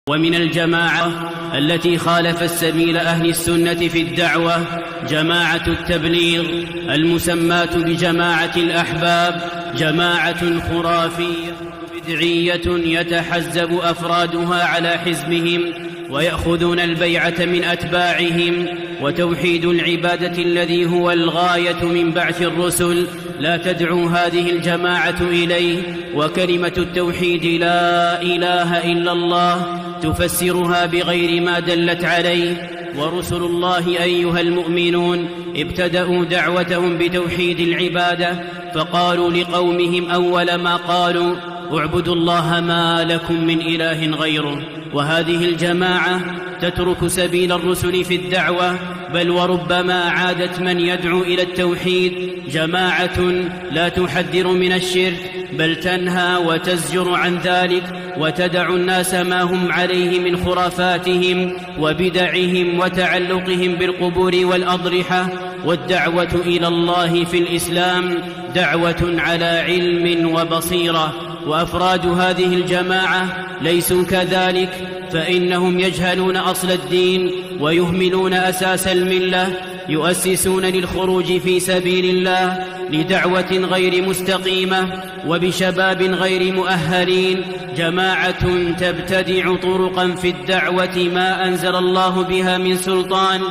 ومن الجماعة التي خالفت سبيل أهل السنة في الدعوة جماعة التبليغ المسماة بجماعة الأحباب، جماعة خرافية بدعية يتحزب أفرادها على حزبهم ويأخذون البيعة من أتباعهم، وتوحيد العبادة الذي هو الغاية من بعث الرسل لا تدعو هذه الجماعة إليه، وكلمة التوحيد لا إله إلا الله تفسرها بغير ما دلت عليه. ورسل الله أيها المؤمنون ابتدأوا دعوتهم بتوحيد العبادة، فقالوا لقومهم أول ما قالوا: اعبدوا الله ما لكم من إله غيره. وهذه الجماعة تترك سبيل الرسل في الدعوة، بل وربما عادت من يدعو إلى التوحيد جماعة لا تحذر من الشرك، بل تنهى وتزجر عن ذلك، وتدع الناس ما هم عليه من خرافاتهم وبدعهم وتعلقهم بالقبور والأضرحة. والدعوة إلى الله في الإسلام دعوة على علم وبصيرة، وأفراد هذه الجماعة ليسوا كذلك، فإنهم يجهلون أصل الدين ويهملون أساس الملة، يؤسسون للخروج في سبيل الله لدعوة غير مستقيمة وبشباب غير مؤهلين، جماعة تبتدع طرقا في الدعوة ما أنزل الله بها من سلطان،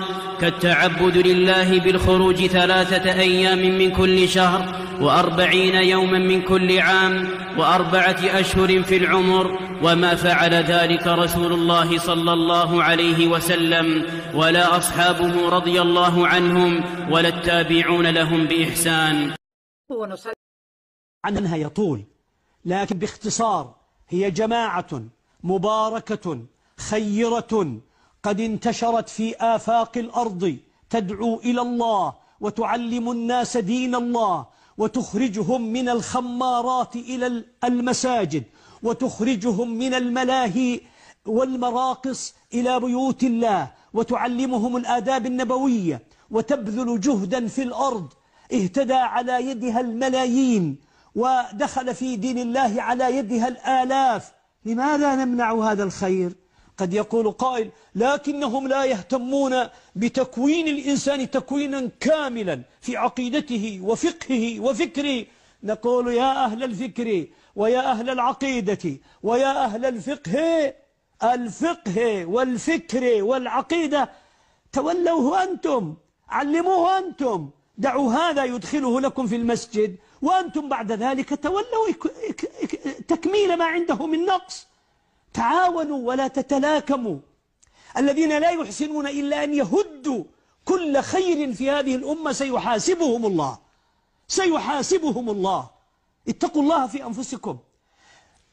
كالتعبد لله بالخروج 3 أيام من كل شهر، و40 يوما من كل عام، و4 أشهر في العمر، وما فعل ذلك رسول الله صلى الله عليه وسلم ولا أصحابه رضي الله عنهم ولا التابعون لهم بإحسان. عنها يطول، لكن باختصار هي جماعة مباركة خيرة قد انتشرت في آفاق الأرض، تدعو إلى الله وتعلم الناس دين الله، وتخرجهم من الخمارات إلى المساجد، وتخرجهم من الملاهي والمراقص إلى بيوت الله، وتعلمهم الآداب النبوية، وتبذل جهدا في الأرض اهتدى على يدها الملايين، ودخل في دين الله على يدها الآلاف. لماذا نمنع هذا الخير؟ قد يقول قائل: لكنهم لا يهتمون بتكوين الإنسان تكوينا كاملا في عقيدته وفقهه وفكره. نقول: يا أهل الفكر ويا أهل العقيدة ويا أهل الفقه والفكر والعقيدة، تولوه أنتم، علموه أنتم، دعوا هذا يدخله لكم في المسجد، وأنتم بعد ذلك تولوا تكميل ما عنده من نقص. تعاونوا ولا تتلاكموا. الذين لا يحسنون إلا أن يهدوا كل خير في هذه الأمة سيحاسبهم الله، سيحاسبهم الله. اتقوا الله في أنفسكم.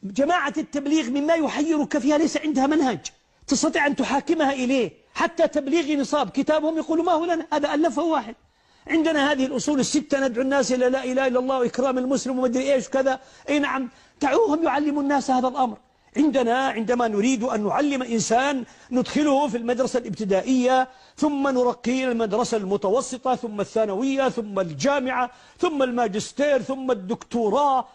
جماعة التبليغ مما يحيرك فيها ليس عندها منهج تستطيع أن تحاكمها إليه، حتى تبليغ نصاب كتابهم يقولوا ما هو لنا، هذا ألفه واحد. عندنا هذه الأصول ال6: ندعو الناس إلى لا إله إلا الله وإكرام المسلم ومدري إيش كذا. أي نعم، دعوهم يعلموا الناس هذا الأمر. عندما نريد أن نعلم إنسان ندخله في المدرسة الابتدائية، ثم نرقيه إلى المدرسة المتوسطة، ثم الثانوية، ثم الجامعة، ثم الماجستير، ثم الدكتوراه،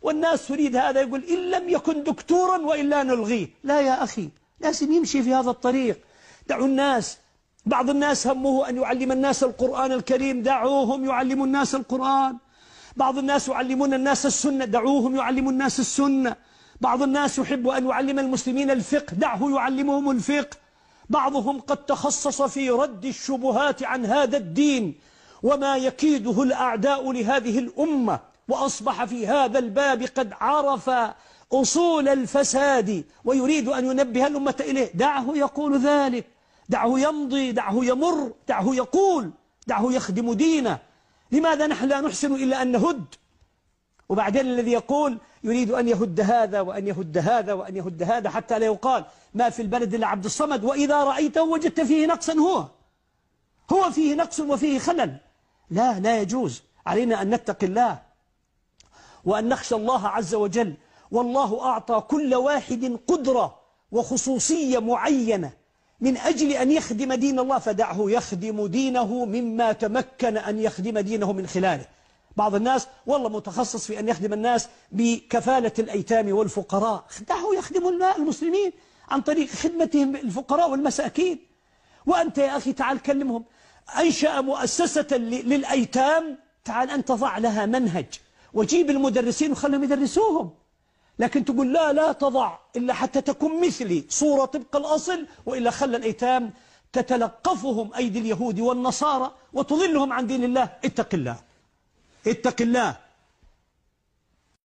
والناس تريد هذا، يقول: إن لم يكن دكتورا وإلا نلغيه. لا يا أخي، لازم يمشي في هذا الطريق. دعوا الناس. بعض الناس همه أن يعلم الناس القرآن الكريم، دعوهم يعلموا الناس القرآن. بعض الناس يعلمون الناس السنة، دعوهم يعلموا الناس السنة. بعض الناس يحب أن يعلم المسلمين الفقه، دعه يعلمهم الفقه. بعضهم قد تخصص في رد الشبهات عن هذا الدين وما يكيده الأعداء لهذه الأمة، وأصبح في هذا الباب قد عرف أصول الفساد ويريد أن ينبه الأمة إليه. دعه يقول ذلك، دعه يمضي، دعه يمر، دعه يقول، دعه يخدم دينه. لماذا نحن لا نحسن إلا أن نهد؟ وبعدين الذي يقول يريد أن يهد هذا وأن يهد هذا وأن يهد هذا، حتى لا يقال ما في البلد إلا عبد الصمد، وإذا رأيته وجدت فيه نقصا هو فيه نقص وفيه خلل. لا يجوز. علينا أن نتقي الله وأن نخشى الله عز وجل. والله أعطى كل واحد قدرة وخصوصية معينة من أجل أن يخدم دين الله، فدعه يخدم دينه مما تمكن أن يخدم دينه من خلاله. بعض الناس والله متخصص في أن يخدم الناس بكفالة الأيتام والفقراء، دعه يخدم المسلمين. عن طريق خدمتهم الفقراء والمساكين. وأنت يا أخي تعال كلمهم. أنشأ مؤسسة للأيتام، تعال أنت ضع لها منهج وجيب المدرسين وخلهم يدرسوهم. لكن تقول لا تضع إلا حتى تكون مثلي صورة طبق الأصل، وإلا خلى الأيتام تتلقفهم أيدي اليهود والنصارى وتضلهم عن دين الله. اتق الله، اتق الله.